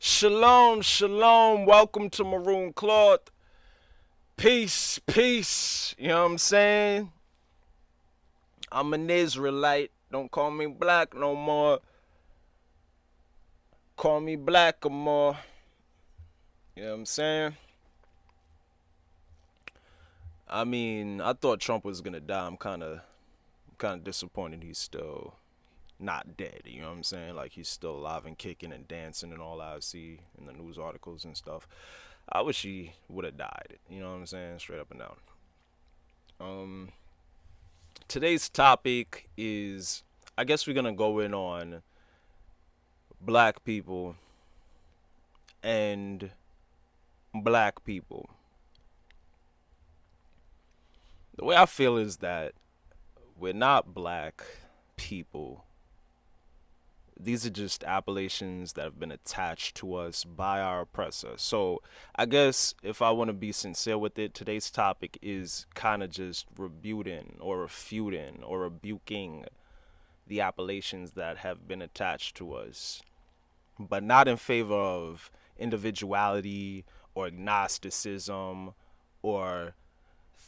Shalom, shalom. Welcome to Maroon Cloth. Peace, peace. You know what I'm saying? I'm an Israelite. Don't call me black no more. Call me black or more. You know what I'm saying? I thought Trump was gonna die. I'm kind of disappointed he's still not dead. You know what I'm saying? Like he's still alive and kicking and dancing and all that I see in the news articles and stuff. I wish he would have died. You know what I'm saying? Straight up and down. Um, Today's topic is, I guess we're gonna go in on black people and black people. The way I feel is that we're not black people. These are just appellations that have been attached to us by our oppressor. So I guess if I want to be sincere with it, today's topic is kind of just rebuting or refuting or rebuking the appellations that have been attached to us, but not in favor of individuality or agnosticism or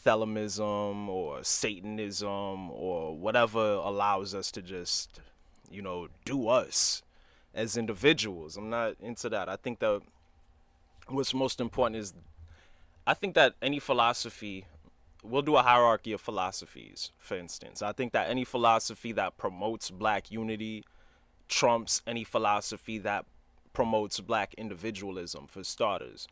Thelimism or Satanism or whatever allows us to just, do us as individuals. I'm not into that. I think that what's most important is I think that any philosophy, we'll do a hierarchy of philosophies, for instance. I think that any philosophy that promotes black unity trumps any philosophy that promotes black individualism, for starters.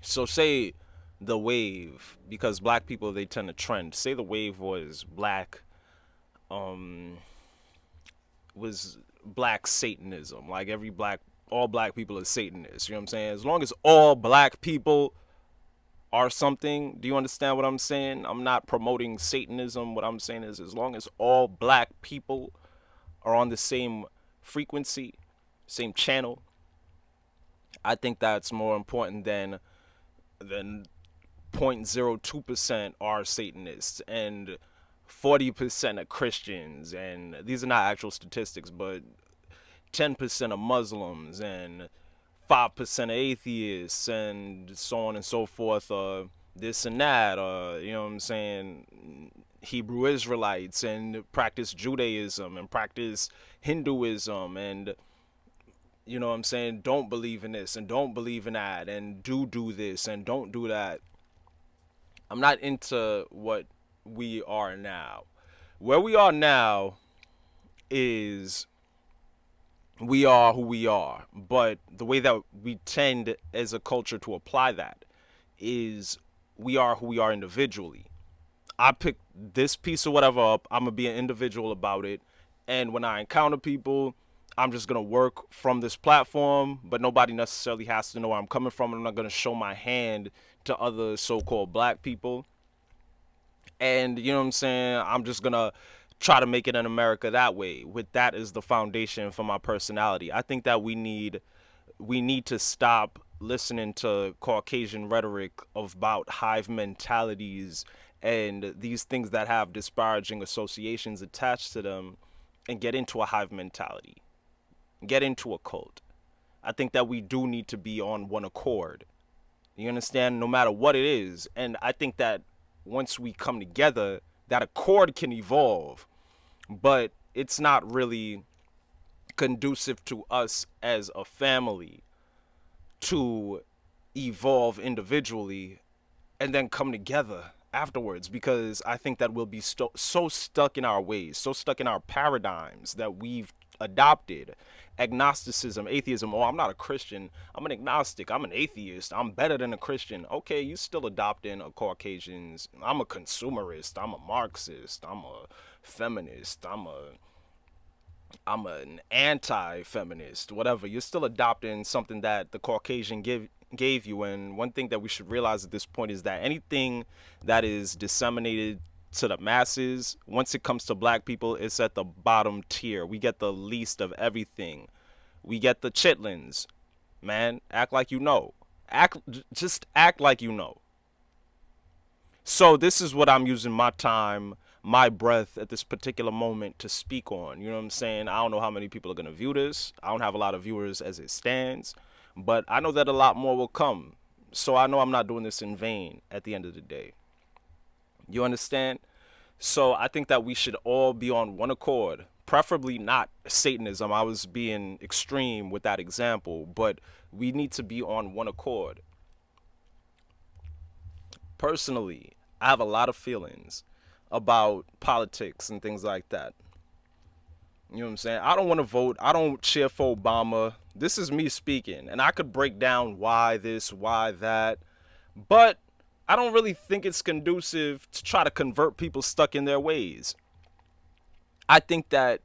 So say the wave, because black people, they tend to trend. Say the wave um was black Satanism. Like all black people are Satanists. You know what I'm saying? As long as all black people are something, do you understand what I'm saying? I'm not promoting Satanism. What I'm saying is, as long as all black people are on the same frequency, same channel, I think that's more important than 0.02% are Satanists and 40% are Christians, and these are not actual statistics, but 10% are Muslims and 5% are atheists, and so on and so forth. This and that, you know what I'm saying? Hebrew Israelites and practice Judaism and practice Hinduism, and you know what I'm saying, don't believe in this and don't believe in that and do this and don't do that. I'm not into what we are now. Where we are now is we are who we are, but the way that we tend as a culture to apply that is we are who we are individually. I pick this piece of whatever up, I'm gonna be an individual about it, and when I encounter people, I'm just gonna work from this platform, but nobody necessarily has to know where I'm coming from. I'm not gonna show my hand to other so-called black people, and you know what I'm saying, I'm just gonna try to make it in America that way, with that as the foundation for my personality. I think that we need to stop listening to Caucasian rhetoric about hive mentalities and these things that have disparaging associations attached to them, and get into a hive mentality, get into a cult. I think that we do need to be on one accord. You understand? No matter what it is. And I think that once we come together, that accord can evolve, but it's not really conducive to us as a family to evolve individually and then come together afterwards, because I think that we'll be so stuck in our ways, so stuck in our paradigms that we've adopted. Agnosticism, atheism. Oh, I'm not a Christian. I'm an agnostic. I'm an atheist. I'm better than a Christian. Okay, you still adopting a Caucasians. I'm a consumerist. I'm a Marxist. I'm a feminist. I'm an anti-feminist, whatever. You're still adopting something that the Caucasian gave you. And one thing that we should realize at this point is that anything that is disseminated to the masses, once it comes to black people, it's at the bottom tier. We get the least of everything. We get the chitlins, man. Act like you know. Just act like you know. So this is what I'm using my time, my breath at this particular moment to speak on. You know what I'm saying? I don't know how many people are going to view this. I don't have a lot of viewers as it stands, but I know that a lot more will come. So I know I'm not doing this in vain at the end of the day. You understand? So I think that we should all be on one accord, preferably not Satanism. I was being extreme with that example, but we need to be on one accord. Personally, I have a lot of feelings about politics and things like that. You know what I'm saying? I don't want to vote. I don't cheer for Obama. This is me speaking, and I could break down why this, why that, but I don't really think it's conducive to try to convert people stuck in their ways. I think that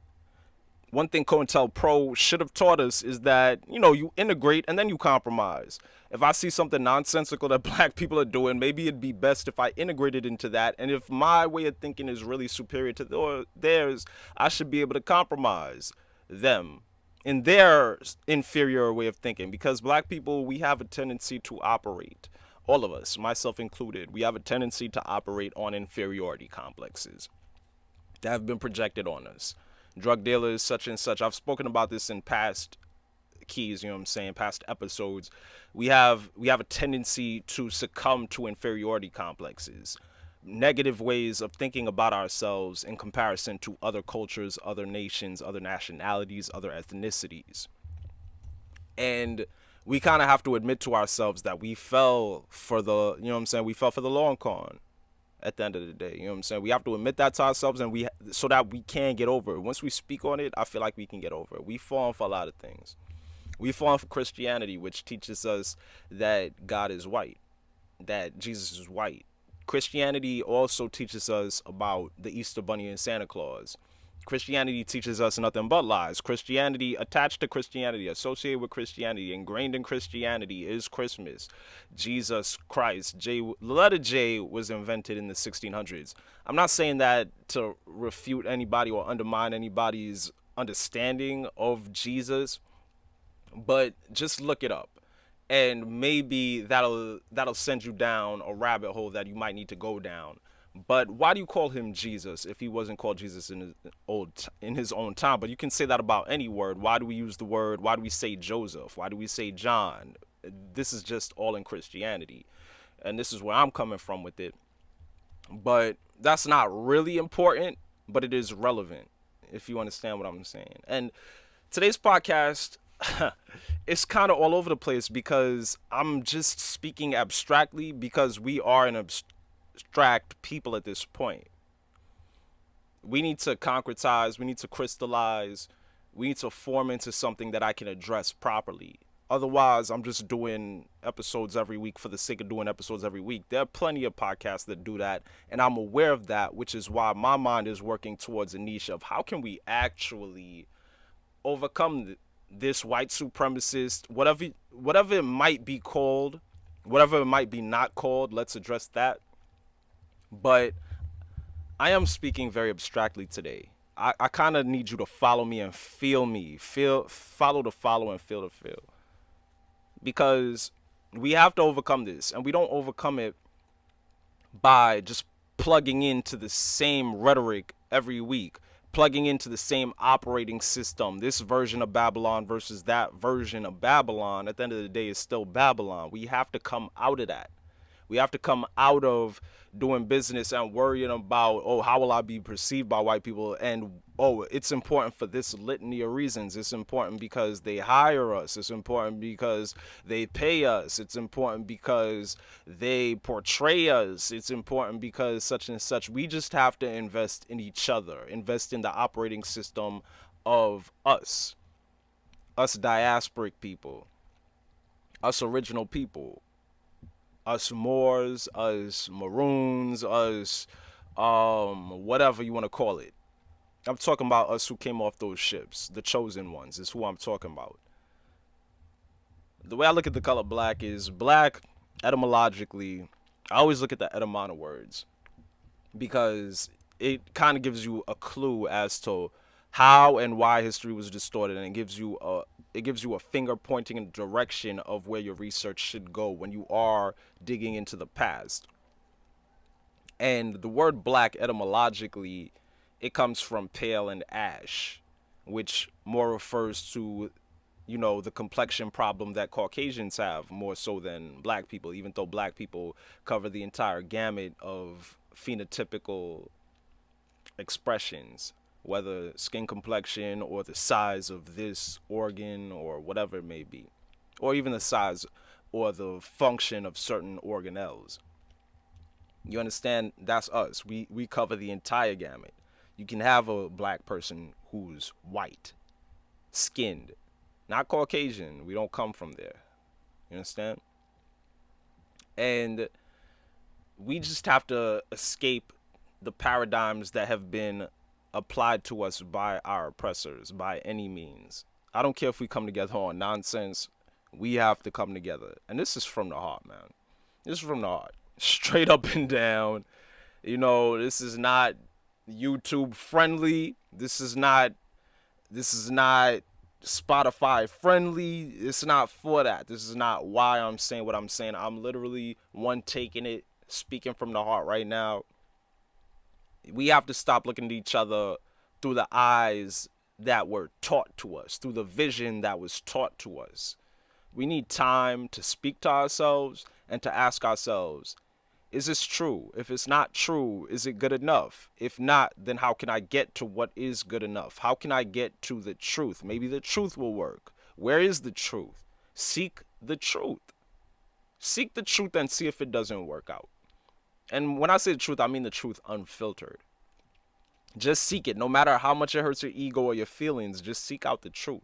one thing COINTELPRO should have taught us is that, you integrate and then you compromise. If I see something nonsensical that black people are doing, maybe it'd be best if I integrated into that. And if my way of thinking is really superior to theirs, I should be able to compromise them in their inferior way of thinking. Because black people, we have a tendency to operate, all of us, myself included, we have a tendency to operate on inferiority complexes that have been projected on us. Drug dealers, such and such. I've spoken about this in past keys, you know what I'm saying, past episodes. We have a tendency to succumb to inferiority complexes, negative ways of thinking about ourselves in comparison to other cultures, other nations, other nationalities, other ethnicities. And we kind of have to admit to ourselves that we fell for the, you know what I'm saying, we fell for the long con at the end of the day. You know what I'm saying? We have to admit that to ourselves, and so that we can get over it. Once we speak on it, I feel like we can get over it. We've fallen for a lot of things. We've fallen for Christianity, which teaches us that God is white, that Jesus is white. Christianity also teaches us about the Easter Bunny and Santa Claus. Christianity teaches us nothing but lies. Christianity, attached to Christianity, associated with Christianity, ingrained in Christianity is Christmas. Jesus Christ. The letter J was invented in the 1600s. I'm not saying that to refute anybody or undermine anybody's understanding of Jesus, but just look it up. And maybe that'll send you down a rabbit hole that you might need to go down. But why do you call him Jesus if he wasn't called Jesus in his own time? But you can say that about any word. Why do we use the word? Why do we say Joseph? Why do we say John? This is just all in Christianity. And this is where I'm coming from with it. But that's not really important, but it is relevant, if you understand what I'm saying. And today's podcast, it's kind of all over the place because I'm just speaking abstractly because we are an abstract people at this point. We need to concretize, we need to crystallize, we need to form into something that I can address properly. Otherwise, I'm just doing episodes every week for the sake of doing episodes every week. There are plenty of podcasts that do that, and I'm aware of that, which is why my mind is working towards a niche of how can we actually overcome this white supremacist, whatever it might be called, whatever it might be not called, let's address that. But I am speaking very abstractly today. I kind of need you to follow me and feel me. Follow the follow and feel the feel. Because we have to overcome this. And we don't overcome it by just plugging into the same rhetoric every week, plugging into the same operating system. This version of Babylon versus that version of Babylon, at the end of the day, is still Babylon. We have to come out of that. We have to come out of doing business and worrying about, oh, how will I be perceived by white people? And, oh, it's important for this litany of reasons. It's important because they hire us. It's important because they pay us. It's important because they portray us. It's important because such and such. We just have to invest in each other, invest in the operating system of us diasporic people, us original people, us Moors, us Maroons, us whatever you want to call it. I'm talking about us who came off those ships. The chosen ones is who I'm talking about. The way I look at the color black is black etymologically. I always look at the etymon of words because it kind of gives you a clue as to how and why history was distorted, and it gives you a finger pointing in the direction of where your research should go when you are digging into the past. And the word black etymologically, it comes from pale and ash, which more refers to, the complexion problem that Caucasians have more so than black people, even though black people cover the entire gamut of phenotypical expressions, whether skin complexion or the size of this organ or whatever it may be, or even the size or the function of certain organelles. You understand? That's us. We cover the entire gamut. You can have a black person who's white, skinned, not Caucasian. We don't come from there. You understand? And we just have to escape the paradigms that have been applied to us by our oppressors by any means. I don't care if we come together on nonsense. We have to come together. And this is from the heart, man. This is from the heart. Straight up and down. This is not YouTube friendly. This is not Spotify friendly. It's not for that. This is not why I'm saying what I'm saying. I'm literally one taking it, speaking from the heart right now. We have to stop looking at each other through the eyes that were taught to us, through the vision that was taught to us. We need time to speak to ourselves and to ask ourselves, is this true? If it's not true, is it good enough? If not, then how can I get to what is good enough? How can I get to the truth? Maybe the truth will work. Where is the truth? Seek the truth. Seek the truth and see if it doesn't work out. And when I say the truth, I mean the truth unfiltered. Just seek it. No matter how much it hurts your ego or your feelings, just seek out the truth.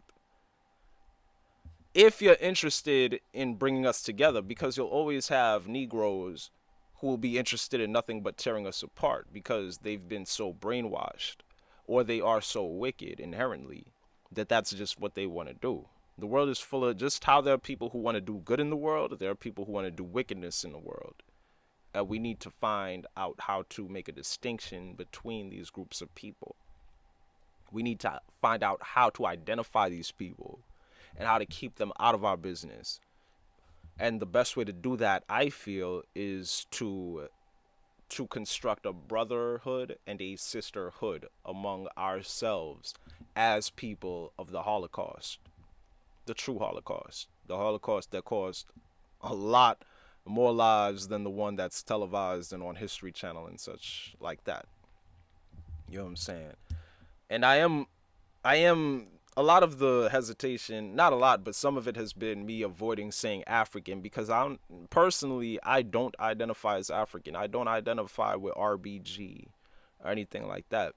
If you're interested in bringing us together, because you'll always have Negroes who will be interested in nothing but tearing us apart because they've been so brainwashed or they are so wicked inherently that that's just what they want to do. The world is full of just how there are people who want to do good in the world, there are people who want to do wickedness in the world. We need to find out how to make a distinction between these groups of people. We need to find out how to identify these people and how to keep them out of our business. And the best way to do that, I feel, is to construct a brotherhood and a sisterhood among ourselves as people of the Holocaust, the true Holocaust, the Holocaust that caused a lot more lives than the one that's televised and on History Channel and such like that. You know what I'm saying? And I am a lot of the hesitation, not a lot, but some of it has been me avoiding saying African because I don't identify as African. I don't identify with RBG or anything like that.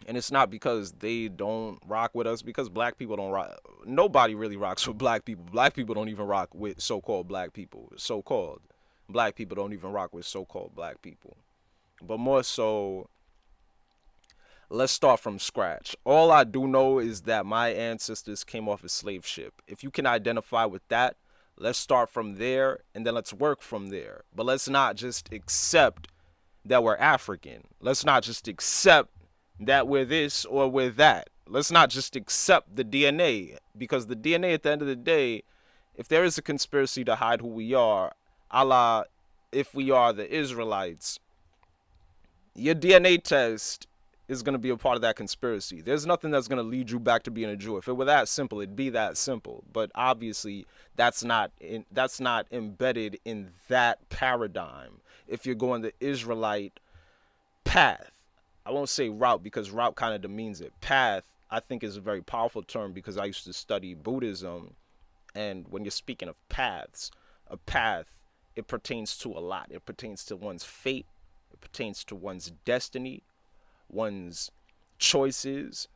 And it's not because they don't rock with us, because black people don't rock. Nobody really rocks with black people. Black people don't even rock with so-called black people. So-called black people don't even rock with so-called black people. But more so, let's start from scratch. All I do know is that my ancestors came off a slave ship. If you can identify with that, let's start from there and then let's work from there. But let's not just accept that we're African. Let's not just accept that we're this or we're that. Let's not just accept the DNA, because the DNA at the end of the day, if there is a conspiracy to hide who we are, a la if we are the Israelites, your DNA test is going to be a part of that conspiracy. There's nothing that's going to lead you back to being a Jew. If it were that simple, it'd be that simple. But obviously, that's not embedded in that paradigm. If you're going the Israelite path, I won't say route because route kind of demeans it. Path, I think, is a very powerful term because I used to study Buddhism, and when you're speaking of paths, a path, it pertains to a lot. It pertains to one's fate. It pertains to one's destiny, one's choices,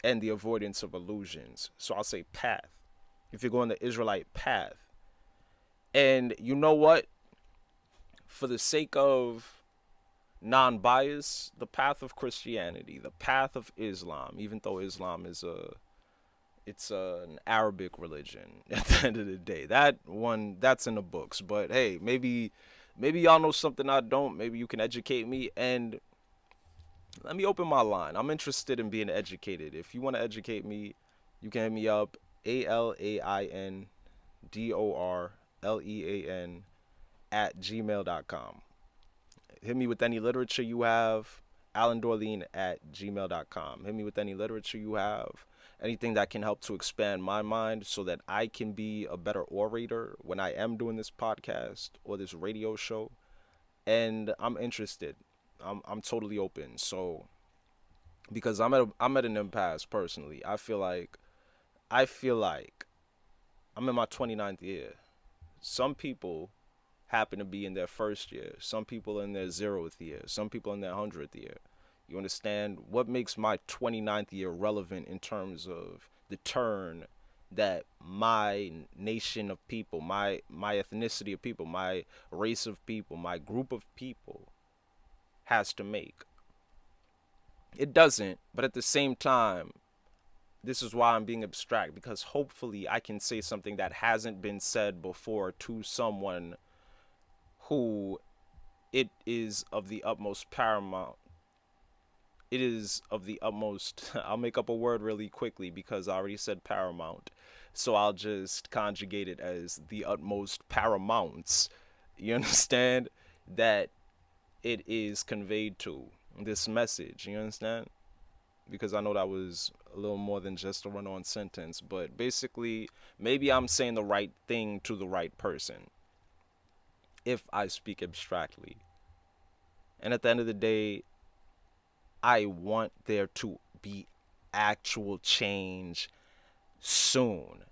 and the avoidance of illusions. So I'll say path. If you're going the Israelite path. And you know what? For the sake of non-bias, the path of Christianity, the path of Islam, even though Islam is an Arabic religion at the end of the day. That's in the books. But hey, maybe y'all know something I don't. Maybe you can educate me, and let me open my line. I'm interested in being educated. If you want to educate me, you can hit me up, ALAINDORLEAN @gmail.com. Hit me with any literature you have. AlanDorleen@gmail.com. Hit me with any literature you have. Anything that can help to expand my mind so that I can be a better orator when I am doing this podcast or this radio show. And I'm interested. I'm totally open. So because I'm at an impasse personally. I feel like I'm in my 29th year. Some people happen to be in their first year. Some people in their 0th year. Some people in their 100th year. You understand what makes my 29th year relevant in terms of the turn that my nation of people, my ethnicity of people, my race of people, my group of people has to make. It doesn't, but at the same time, this is why I'm being abstract because hopefully I can say something that hasn't been said before to someone who it is of the utmost paramount. It is of the utmost. I'll make up a word really quickly because I already said paramount. So I'll just conjugate it as the utmost paramounts. You understand? That it is conveyed to this message. You understand? Because I know that was a little more than just a run on sentence. But basically, maybe I'm saying the right thing to the right person if I speak abstractly. And at the end of the day, I want there to be actual change soon,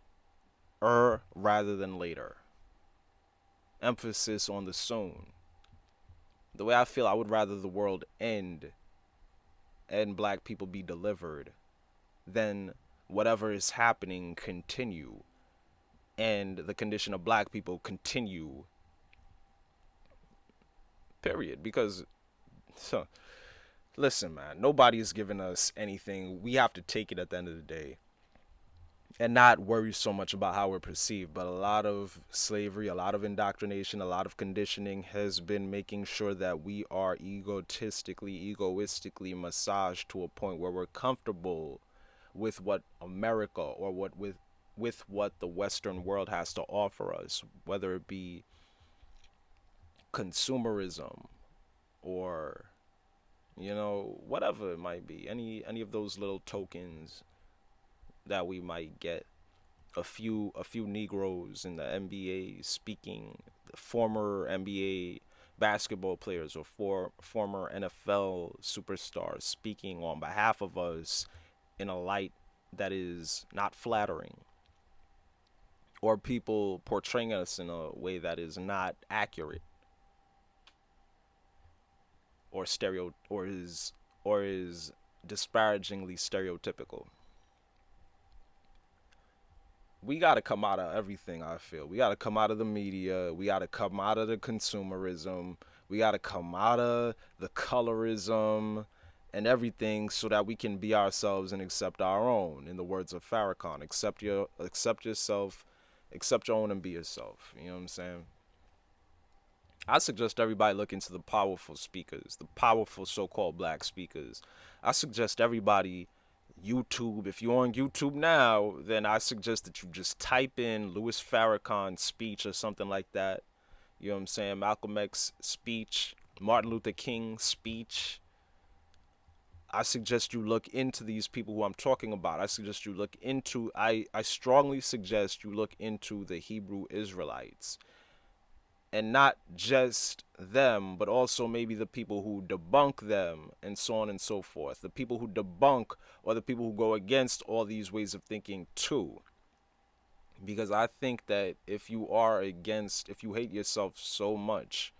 rather than later. Emphasis on the soon. The way I feel, I would rather the world end and black people be delivered than whatever is happening continue and the condition of black people continue, period. Because so, listen, man, nobody is giving us anything. We have to take it at the end of the day and not worry so much about how we're perceived. But a lot of slavery, a lot of indoctrination, a lot of conditioning has been making sure that we are egoistically massaged to a point where we're comfortable with what America or with what the Western world has to offer us, whether it be consumerism or whatever it might be, any of those little tokens that we might get. A few Negroes in the NBA speaking, former NBA basketball players or former NFL superstars speaking on behalf of us in a light that is not flattering, or people portraying us in a way that is not accurate or is disparagingly stereotypical. We got to come out of everything. I feel we got to come out of the media, we got to come out of the consumerism, we got to come out of the colorism and everything so that we can be ourselves and accept our own. In the words of Farrakhan, accept yourself, accept your own and be yourself. You know what I'm saying? I suggest everybody look into the powerful speakers, the powerful so-called black speakers. I suggest everybody YouTube. If you're on YouTube now, then I suggest that you just type in Louis Farrakhan's speech or something like that. You know what I'm saying? Malcolm X speech, Martin Luther King speech. I suggest you look into these people who I'm talking about. I strongly suggest you look into the Hebrew Israelites. And not just them, but also maybe the people who debunk them and so on and so forth. The people who debunk or the people who go against all these ways of thinking too. Because I think that if you hate yourself so much,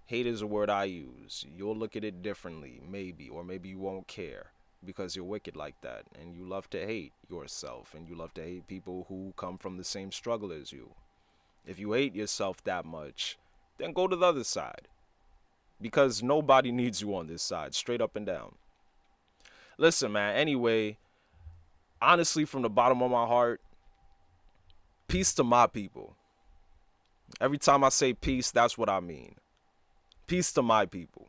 hate is a word I use. You'll look at it differently, maybe, or maybe you won't care because you're wicked like that and you love to hate yourself and you love to hate people who come from the same struggle as you. If you hate yourself that much, then go to the other side. Because nobody needs you on this side, straight up and down. Listen, man, anyway, honestly, from the bottom of my heart, peace to my people. Every time I say peace, that's what I mean. Peace to my people.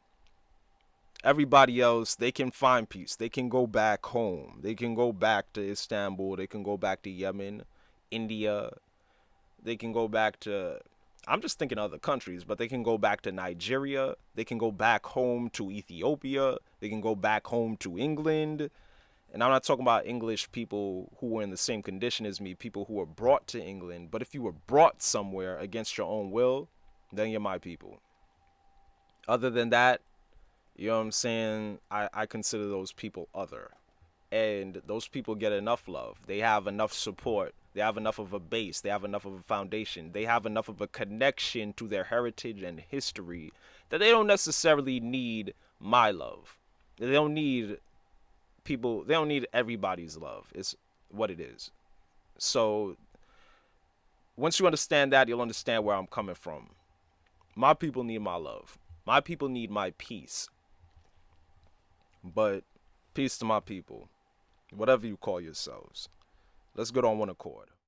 Everybody else, they can find peace. They can go back home. They can go back to Istanbul. They can go back to Yemen, India. They can go back to I'm just thinking other countries, but they can go back to Nigeria. They can go back home to Ethiopia. They can go back home to England. And I'm not talking about English people who were in the same condition as me, people who were brought to England. But if you were brought somewhere against your own will, then you're my people. Other than that, you know what I'm saying? I consider those people other. And those people get enough love. They have enough support. They have enough of a base. They have enough of a foundation. They have enough of a connection to their heritage and history that they don't necessarily need my love. They don't need people, they don't need everybody's love. It's what it is. So once you understand that, you'll understand where I'm coming from. My people need my love. My people need my peace. But peace to my people, whatever you call yourselves. Let's get on one accord.